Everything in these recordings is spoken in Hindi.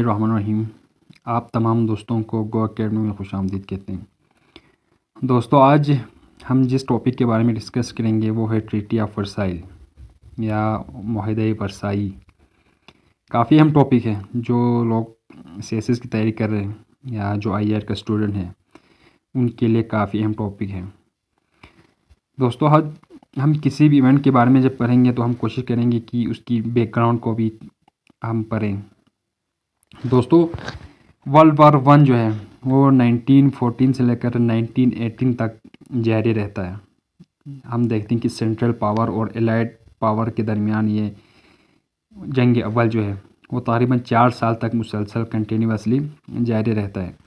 बिस्मिल्लाहिर्रहमानिर्रहीम। आप तमाम दोस्तों को गो अकेडमी में खुशामदीद कहते हैं। दोस्तों, आज हम जिस टॉपिक के बारे में डिस्कस करेंगे वो है ट्रीटी ऑफ वर्साइल या मुआहदा वर्साई। काफ़ी अहम टॉपिक है जो लोग सीएसएस की तैयारी कर रहे हैं या जो आईआर का स्टूडेंट है उनके लिए काफ़ी अहम टॉपिक है। दोस्तों, आज हम किसी भी इवेंट के बारे में जब पढ़ेंगे तो हम कोशिश करेंगे कि उसकी बैकग्राउंड को भी हम पढ़ें। दोस्तों, वर्ल्ड वार 1 जो है वो 1914 से लेकर 1918 तक जारी रहता है। हम देखते हैं कि सेंट्रल पावर और एलाइड पावर के दरमियान ये जंग अव्वल जो है वो तकरीबन 4 साल तक मुसलसल कंटिन्यूसली जारी रहता है।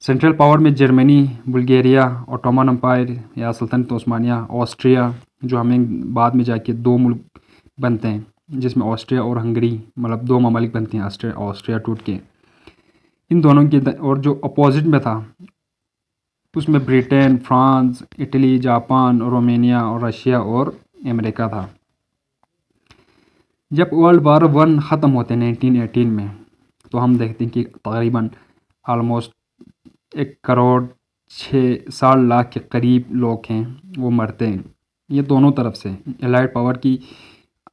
सेंट्रल पावर में जर्मनी, बुल्गारिया, ओटोमन एम्पायर या सल्तनत ओस्मानिया, ऑस्ट्रिया, जो हमें बाद में जाके 2 मुल्क बनते हैं जिसमें ऑस्ट्रिया और हंगरी मतलब 2 ममालिक बनते हैं। ऑस्ट्रिया टूट के इन दोनों के और जो अपोजिट में था उसमें Britain, France, Italy, Japan, Romania और रशिया और अमेरिका था। जब वर्ल्ड वार 1 ख़त्म होते हैं 1918 में तो हम देखते हैं कि तकरीबन आलमोस्ट 1,60,00,000 के करीब लोग हैं वो मरते हैं। ये दोनों तरफ से, एलाइड पावर की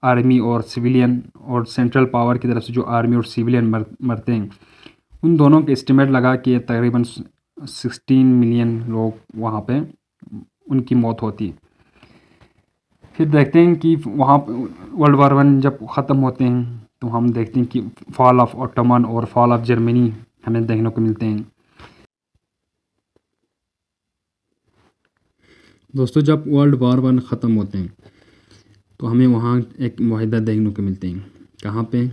आर्मी और सिविलियन और सेंट्रल पावर की तरफ से जो आर्मी और सिविलियन मरते हैं, उन दोनों के एस्टिमेट लगा के तकरीबन 16 मिलियन लोग वहाँ पे उनकी मौत होती है। फिर देखते हैं कि वहाँ वर्ल्ड वार 1 जब ख़त्म होते हैं तो हम देखते हैं कि फॉल ऑफ ओटोमन और फॉल ऑफ जर्मनी हमें देखने को मिलते हैं। दोस्तों, जब वर्ल्ड वार 1 ख़त्म होते हैं तो हमें वहाँ एक मुआहदा देखने को मिलते हैं। कहाँ पे?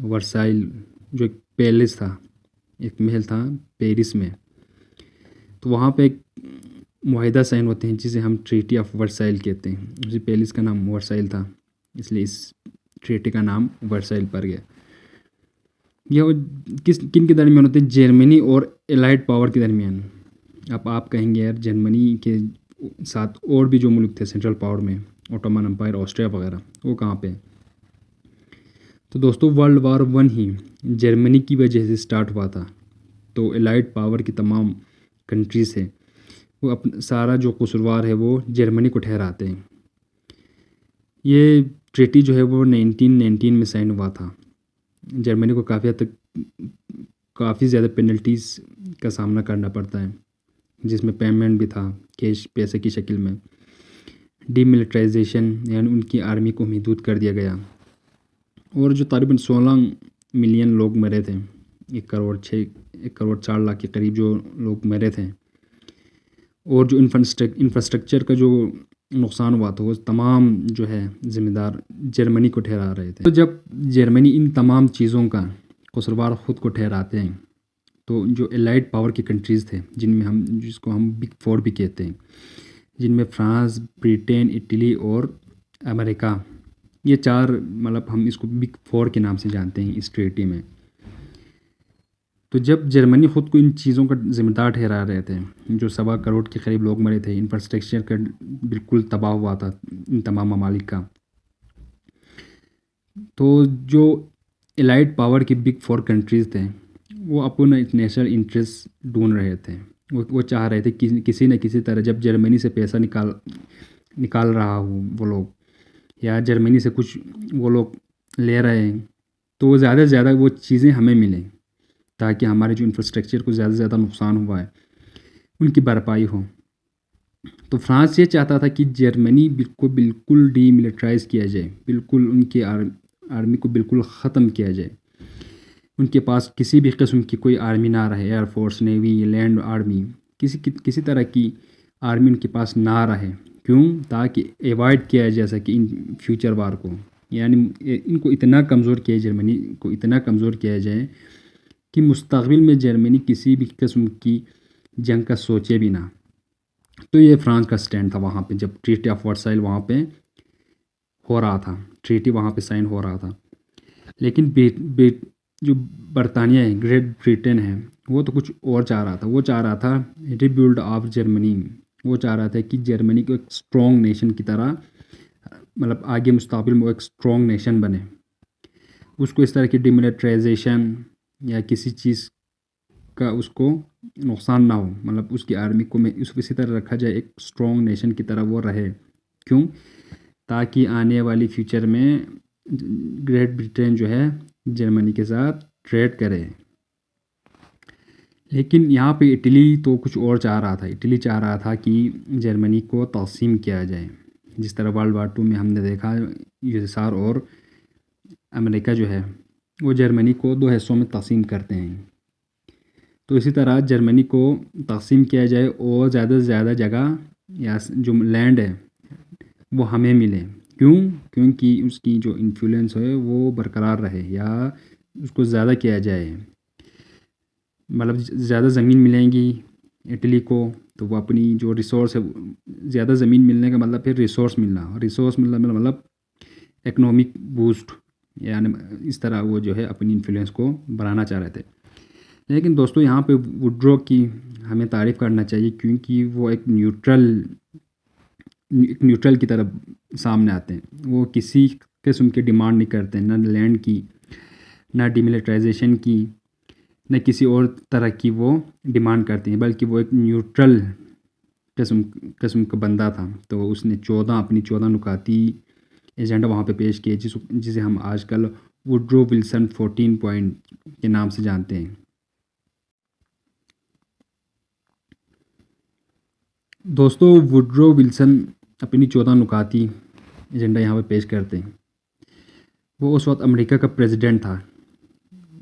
वर्साइल, जो एक पैलेस था, एक महल था पेरिस में, तो वहाँ पे एक मुआहदा साइन होते हैं जिसे हम ट्रीटी ऑफ वर्साइल कहते हैं। उसी पैलेस का नाम वर्साइल था, इसलिए इस ट्रीटी का नाम वर्साइल पड़ गया। यह किन के दरमियान होते हैं? जर्मनी और एलाइड पावर के दरमियान। अब आप कहेंगे यार, जर्मनी के साथ और भी जो मुल्क थे सेंट्रल पावर में, ओटोमन एम्पायर, ऑस्ट्रिया वगैरह, वो कहाँ पे? तो दोस्तों, वर्ल्ड वार 1 ही जर्मनी की वजह से स्टार्ट हुआ था। तो एलाइड पावर की तमाम कंट्रीज़ है वो अपना सारा जो कसूरवार है वो जर्मनी को ठहराते हैं। ये ट्रीटी जो है वो 1919 में साइन हुआ था। जर्मनी को काफ़ी हद तक काफ़ी ज़्यादा पेनल्टीज़ का सामना करना पड़ता है, जिसमें पेमेंट भी था कैश पैसे की शक्ल में। डीमिलिटराइजेशन यानी उनकी आर्मी को महदूद कर दिया गया और जो तकरीबन 16 मिलियन लोग मरे थे, 1,04,00,000 के करीब जो लोग मरे थे, और जो इंफ्रास्ट्रक्चर का जो नुकसान हुआ था वो तमाम जो है ज़िम्मेदार जर्मनी को ठहरा रहे थे। तो जब जर्मनी इन तमाम चीज़ों का कसूरवार ख़ुद को ठहराते हैं तो जो एलाइड पावर की कंट्रीज़ थे जिसको हम बिग 4 भी कहते हैं, जिनमें फ्रांस, ब्रिटेन, इटली और अमेरिका, ये 4 मतलब हम इसको बिग 4 के नाम से जानते हैं इस ट्रीटी में। तो जब जर्मनी ख़ुद को इन चीज़ों का ज़िम्मेदार ठहरा रहे थे, जो 1.25 करोड़ के करीब लोग मरे थे, इंफ्रास्ट्रक्चर का बिल्कुल तबाह हुआ था इन तमाम ममालिक का, तो जो एलाइड पावर की बिग 4 कंट्रीज़ थे वो अपना नेशनल इंटरेस्ट ढूंढ रहे थे। वो चाह रहे थे कि किसी न किसी तरह जब जर्मनी से पैसा निकाल रहा हो वो लोग, या जर्मनी से कुछ वो लोग ले रहे हैं, तो ज़्यादा से ज़्यादा वो चीज़ें हमें मिलें ताकि हमारे जो इंफ्रास्ट्रक्चर को ज़्यादा से ज़्यादा नुकसान हुआ है उनकी भरपाई हो। तो फ्रांस ये चाहता था कि जर्मनी को बिल्कुल डीमिलिटराइज़ किया जाए, बिल्कुल उनकी आर्मी को बिल्कुल ख़त्म किया जाए, उनके पास किसी भी किस्म की कोई आर्मी ना रहे, एयरफोर्स, नेवी, लैंड आर्मी, किसी तरह की आर्मी उनके पास ना रहे। क्यों? ताकि एवॉइड किया जा सके इन फ्यूचर वार को, यानी इनको इतना कमज़ोर किया, जर्मनी को इतना कमज़ोर किया जाए कि मुस्तक़बिल में जर्मनी किसी भी किस्म की जंग का सोचे भी ना। तो ये फ्रांस का स्टैंड था वहाँ पे जब ट्रीटी ऑफ वर्साइल वहाँ पे हो रहा था, ट्रीटी वहाँ पे साइन हो रहा था। लेकिन जो बरतानिया है, ग्रेट ब्रिटेन है, वो तो कुछ और चाह रहा था। वो चाह रहा था रिबिल्ड ऑफ जर्मनी। वो चाह रहा था कि जर्मनी को एक स्ट्रॉन्ग नेशन की तरह, मतलब आगे मुस्तक़बिल में वो एक स्ट्रॉन्ग नेशन बने। उसको इस तरह की डिमिलिटराइजेशन या किसी चीज़ का उसको नुकसान ना हो, मतलब उसकी आर्मी को में इसी तरह रखा जाए, एक स्ट्रॉन्ग नेशन की तरह वो रहे। क्यों? ताकि आने वाली फ्यूचर में ग्रेट ब्रिटेन जो है जर्मनी के साथ ट्रेड करे। लेकिन यहाँ पे इटली तो कुछ और चाह रहा था। इटली चाह रहा था कि जर्मनी को तक़सीम किया जाए, जिस तरह वर्ल्ड वार टू में हमने देखा यूएसएसआर और अमेरिका जो है वो जर्मनी को दो हिस्सों में तक़सीम करते हैं। तो इसी तरह जर्मनी को तक़सीम किया जाए और ज़्यादा से ज़्यादा जगह या जो लैंड है वो हमें मिले। क्यों? क्योंकि उसकी जो इन्फ्लुएंस है वो बरकरार रहे या उसको ज़्यादा किया जाए। मतलब ज़्यादा ज़मीन मिलेंगी इटली को तो वो अपनी जो रिसोर्स है, ज़्यादा ज़मीन मिलने का मतलब फिर रिसोर्स मिलना, रिसोर्स मिलना मतलब इकनॉमिक बूस्ट, यानी इस तरह वो जो है अपनी इन्फ्लुएंस को बढ़ाना चाह रहे थे। लेकिन दोस्तों यहाँ पे वुड्रो की हमें तारीफ़ करना चाहिए, क्योंकि वो एक न्यूट्रल की तरह सामने आते हैं। वो किसी किस्म की डिमांड नहीं करते, ना लैंड की, ना डिमिलिटराइजेशन की, न किसी और तरह की वो डिमांड करती हैं, बल्कि वो एक न्यूट्रल किस्म किस्म का बंदा था। तो उसने अपनी 14 नुकाती एजेंडा वहाँ पे पेश किए, जिसे हम आजकल वुड्रो विल्सन 14 पॉइंट के नाम से जानते हैं। दोस्तों वुड्रो विल्सन अपनी 14 नुकाती एजेंडा यहाँ पे पेश करते हैं। वो उस वक्त अमेरिका का प्रेसिडेंट था।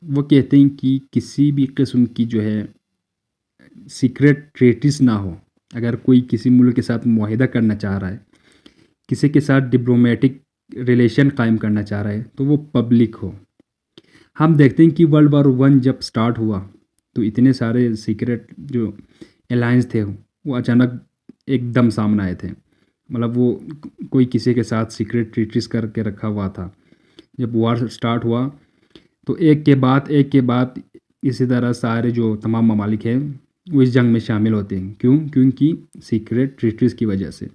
वो कहते हैं कि किसी भी किस्म की जो है सीक्रेट ट्रीटीज ना हो। अगर कोई किसी मुल्क के साथ मुआहिदा करना चाह रहा है, किसी के साथ डिप्लोमेटिक रिलेशन कायम करना चाह रहा है, तो वो पब्लिक हो। हम देखते हैं कि वर्ल्ड वार वन जब स्टार्ट हुआ तो इतने सारे सीक्रेट जो अलायंस थे वो अचानक एकदम सामने आए थे। मतलब वो कोई किसी के साथ सीक्रेट ट्रीटीज करके रखा हुआ था। जब वार स्टार्ट हुआ तो एक के बाद इसी तरह सारे जो तमाम ममालिक हैं वो इस जंग में शामिल होते हैं। क्यों? क्योंकि सीक्रेट ट्रीटीज़ की वजह से।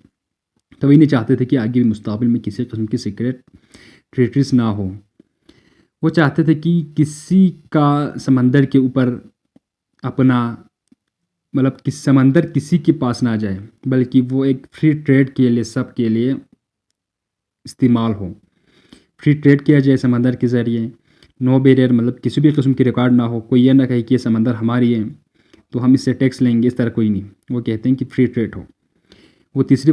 तो वही नहीं चाहते थे कि आगे भी मुस्तक़बिल में किसी किस्म की सीक्रेट ट्रीटीज़ ना हो। वो चाहते थे कि किसी का समंदर के ऊपर अपना, मतलब कि समंदर किसी के पास ना जाए, बल्कि वो एक फ्री ट्रेड के लिए, सब के लिए इस्तेमाल हो। फ्री ट्रेड किया जाए समंदर के ज़रिए, नो बैरियर, मतलब किसी भी किस्म की रिकॉर्ड ना हो। कोई ये ना कहे कि ये समंदर हमारी है तो हम इससे टैक्स लेंगे, इस तरह कोई नहीं। वो कहते हैं कि फ्री ट्रेड हो। वो तीसरी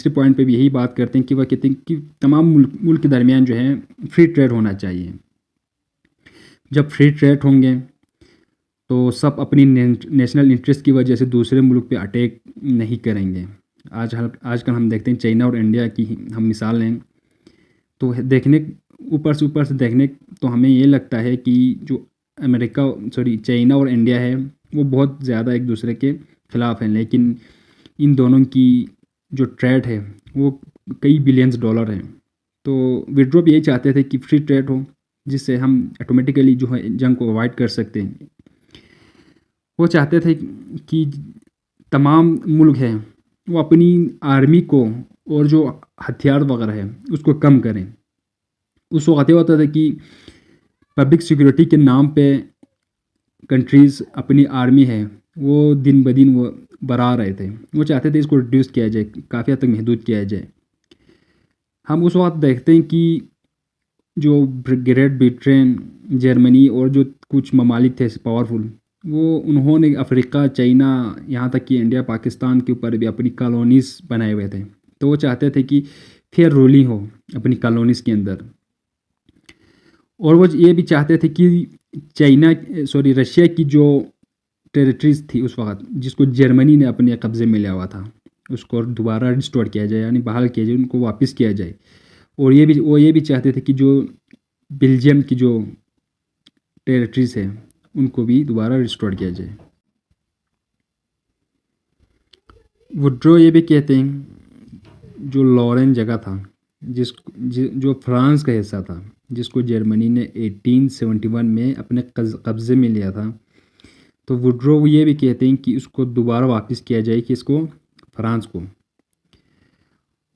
पॉइंट पे भी यही बात करते हैं कि वह कहते हैं कि तमाम मुल्क के दरमियान जो है फ्री ट्रेड होना चाहिए। जब फ्री ट्रेड होंगे तो सब अपनी नेशनल इंटरेस्ट की वजह से दूसरे मुल्क पे अटैक नहीं करेंगे। आजकल हम देखते हैं चाइना और इंडिया की हम मिसाल लें तो ऊपर से देखने तो हमें ये लगता है कि जो चाइना और इंडिया है वो बहुत ज़्यादा एक दूसरे के ख़िलाफ़ हैं। लेकिन इन दोनों की जो ट्रेड है वो कई बिलियंस डॉलर हैं। तो विड्रो भी यही चाहते थे कि फ्री ट्रेड हो, जिससे हम ऑटोमेटिकली जो है जंग को अवॉइड कर सकते हैं। वो चाहते थे कि तमाम मुल्क हैं वो अपनी आर्मी को और जो हथियार वगैरह है उसको कम करें। उस वक्त ये होता था कि पब्लिक सिक्योरिटी के नाम पे कंट्रीज़ अपनी आर्मी है वो दिन ब दिन वो बढ़ा रहे थे। वो चाहते थे इसको रिड्यूस किया जाए, काफ़ी हद तक महदूद किया जाए। हम उस वक्त देखते हैं कि जो ग्रेट ब्रिटेन, जर्मनी और जो कुछ ममालिक थे पावरफुल, वो उन्होंने अफ्रीका, चाइना, यहाँ तक कि इंडिया, पाकिस्तान के ऊपर भी अपनी कॉलोनीज़ बनाए हुए थे। तो वो चाहते थे कि फेयर रूलिंग हो अपनी कॉलोनीज़ के अंदर। और वो ये भी चाहते थे कि रशिया की जो टेरिटरीज थी उस वक्त, जिसको जर्मनी ने अपने कब्ज़े में लिया हुआ था, उसको दोबारा रिस्टोर किया जाए, यानी बहाल किया जाए, उनको वापस किया जाए। और वो ये भी चाहते थे कि जो बेल्जियम की जो टेरिटरीज है उनको भी दोबारा रिस्टोर किया जाए। वुड्रो ये भी कहते हैं जो लॉरेन जगह था जो फ्रांस का हिस्सा था, जिसको जर्मनी ने 1871 में अपने कब्ज़े में लिया था, तो वुड्रो ये भी कहते हैं कि उसको दोबारा वापस किया जाए, कि इसको फ्रांस को।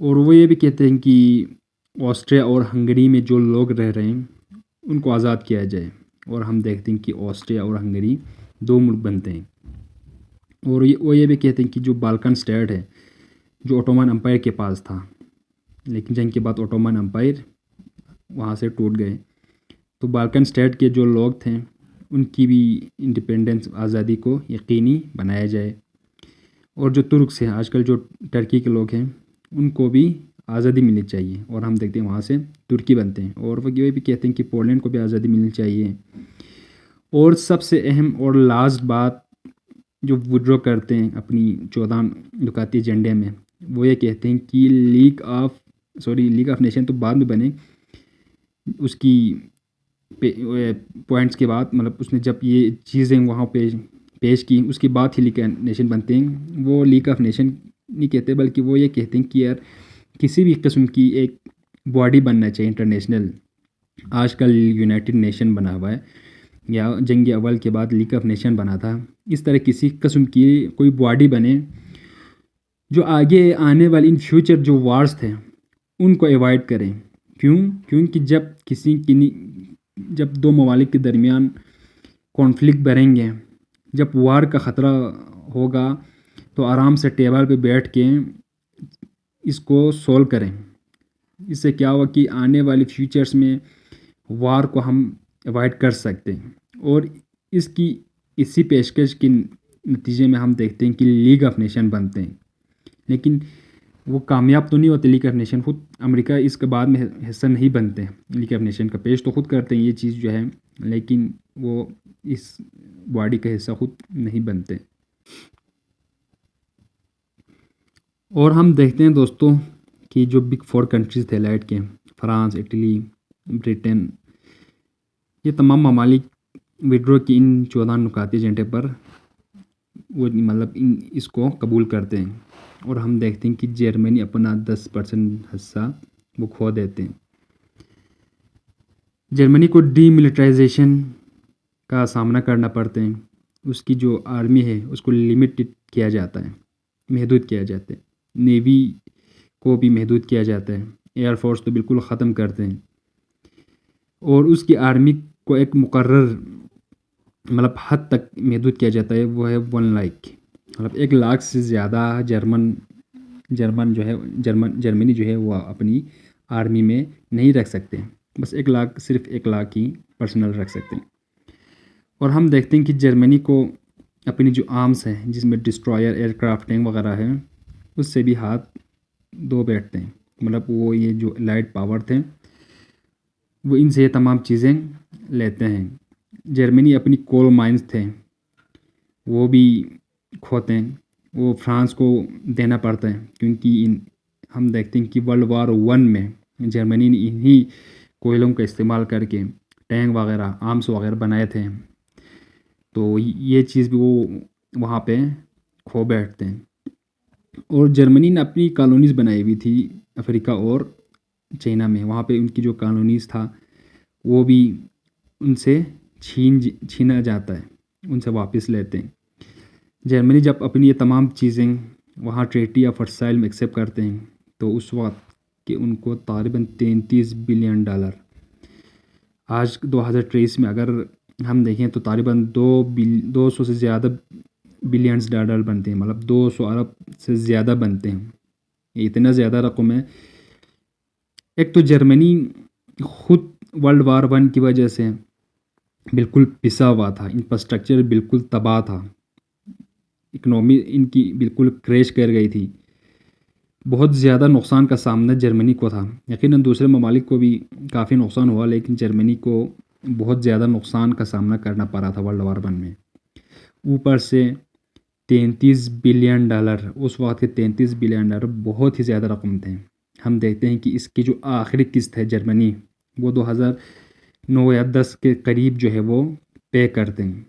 और वो ये भी कहते हैं कि ऑस्ट्रिया और हंगरी में जो लोग रह रहे हैं उनको आज़ाद किया जाए। और हम देखते हैं कि ऑस्ट्रिया और हंगरी 2 मुल्क बनते हैं। और ये भी कहते हैं कि जो बाल्कन स्टेट है जो ओटोमन एम्पायर के पास था, लेकिन जंग के बाद ओटोमन एम्पायर वहाँ से टूट गए। तो बाल्कन स्टेट के जो लोग थे उनकी भी इंडिपेंडेंस आज़ादी को यकीनी बनाया जाए। और जो तुर्क्स हैं आजकल, जो टर्की के लोग हैं, उनको भी आज़ादी मिलनी चाहिए। और हम देखते हैं वहाँ से तुर्की बनते हैं। और वो ये भी कहते हैं कि पोलैंड को भी आज़ादी मिलनी चाहिए। और सबसे अहम और लास्ट बात जो विड्रॉ करते हैं अपनी 14 नुकाती एजेंडे में, वो ये कहते हैं कि लीग ऑफ नेशन तो बाद में बने, उसकी पॉइंट्स के बाद, मतलब उसने जब ये चीज़ें वहाँ पे पेश की उसके बाद ही लीग ऑफ नेशन बनते हैं। वो लीग ऑफ नेशन नहीं कहते, बल्कि वो ये कहते हैं कि यार किसी भी किस्म की एक बॉडी बनना चाहिए इंटरनेशनल। आजकल यूनाइटेड नेशन बना हुआ है, या जंग अव्वल के बाद लीग ऑफ नेशन बना था। इस तरह किसी किस्म की कोई बॉडी बने जो आगे आने वाली इन फ्यूचर जो वार्स थे उनको अवॉइड करें। क्योंकि जब 2 ममालिक के दरमियान कॉन्फ्लिक्ट बढ़ेंगे, जब वार का ख़तरा होगा, तो आराम से टेबल पे बैठ के इसको सोल्व करें। इससे क्या हुआ कि आने वाली फ्यूचर्स में वार को हम अवॉइड कर सकते हैं। और इसी पेशकश के नतीजे में हम देखते हैं कि लीग ऑफ नेशन बनते हैं, लेकिन वो कामयाब तो नहीं होते लीग ऑफ नेशन। खुद अमेरिका इसके बाद में हिस्सा नहीं बनते लीग ऑफ नेशन का। पेश तो खुद करते हैं ये चीज़ जो है, लेकिन वो इस बॉडी का हिस्सा खुद नहीं बनते। और हम देखते हैं दोस्तों कि जो बिग 4 कंट्रीज़ थे लाइट के, फ्रांस, इटली, ब्रिटेन, ये तमाम ममालिक विड्रॉ की इन 14 नुकाती एजेंडे पर वो मतलब इसको कबूल करते हैं। और हम देखते हैं कि जर्मनी अपना 10% हिस्सा वो खो देते हैं। जर्मनी को डीमिलिटराइजेशन का सामना करना पड़ते हैं। उसकी जो आर्मी है उसको लिमिटेड किया जाता है, महदूद किया जाता है। नेवी को भी महदूद किया जाता है। एयरफोर्स तो बिल्कुल ख़त्म करते हैं। और उसकी आर्मी को एक मुकर्रर मतलब हद तक महदूद किया जाता है, वो है 1 लाख। मतलब 1 लाख से ज़्यादा जर्मनी जो है वो अपनी आर्मी में नहीं रख सकते। बस 1 लाख, सिर्फ 1 लाख ही पर्सनल रख सकते हैं। और हम देखते हैं कि जर्मनी को अपनी जो आर्म्स हैं, जिसमें डिस्ट्रॉयर, एयरक्राफ्ट, टैंक वगैरह है, उससे भी हाथ धो बैठते हैं। मतलब वो ये जो लाइट पावर थे वो इनसे तमाम चीज़ें लेते हैं। जर्मनी अपनी कोल माइंस थे वो भी खोते हैं, वो फ्रांस को देना पड़ता है। क्योंकि हम देखते हैं कि वर्ल्ड वार 1 में जर्मनी ने इन्हीं कोयलों का इस्तेमाल करके टैंक वगैरह, आर्म्स वगैरह बनाए थे। तो ये चीज़ भी वो वहाँ पे खो बैठते हैं। और जर्मनी ने अपनी कॉलोनीज़ बनाई हुई थी अफ्रीका और चाइना में। वहाँ पे उनकी जो कॉलोनीज़ था वो भी उनसे छीना जाता है, उनसे वापस लेते हैं। जर्मनी जब अपनी ये तमाम चीज़ें वहाँ ट्रेटी या फर्साइल में एक्सेप्ट करते हैं, तो उस वक्त के उनको तकरीबन $33 बिलियन, आज 2023 में अगर हम देखें तो तकरीबन 200 से ज़्यादा बिलियंस डॉलर बनते हैं। मतलब 200 अरब से ज़्यादा बनते हैं। ये इतना ज़्यादा रकम है। एक तो जर्मनी खुद वर्ल्ड वार 1 की वजह से बिल्कुल पिसा हुआ था, इंफ्रास्ट्रक्चर बिल्कुल तबाह था, इकनॉमी इनकी बिल्कुल क्रैश कर गई थी। बहुत ज़्यादा नुकसान का सामना जर्मनी को था। यकीनन दूसरे ममालिक को भी काफ़ी नुकसान हुआ, लेकिन जर्मनी को बहुत ज़्यादा नुकसान का सामना करना पड़ा था वर्ल्ड वार 1 में। ऊपर से $33 बिलियन, उस वक्त के $33 बिलियन बहुत ही ज़्यादा रकम थे। हम देखते हैं कि इसकी जो आखिरी किस्त है जर्मनी, वो 2009 या 10 के करीब जो है वो पे करते हैं।